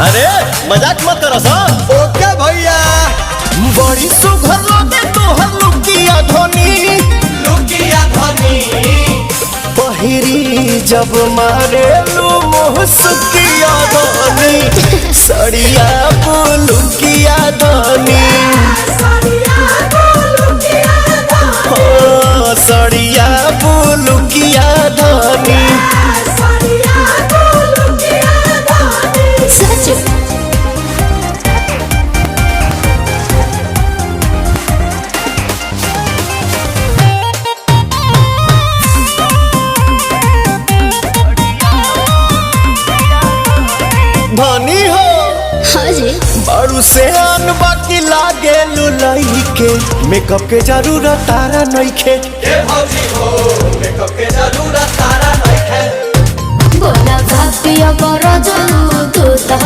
अरे मजाक मत करो सा। ओके भैया। बड़ी सुघर लगे तोहर लुकिया धोनी, लुकिया धनी पहिरी जब मारे लू मुहसकिया धोनी, सड़िया लुकिया धोनी, सड़िया लुकिया धोनी। धनी हो हाँ जी। बड़ू से आन बाकी लागे लुलाई के, मेकअप के जरूरत तारा नइखे। भौजी हो मेकअप के जरूरत तारा नइखे। बोला भापिया बड़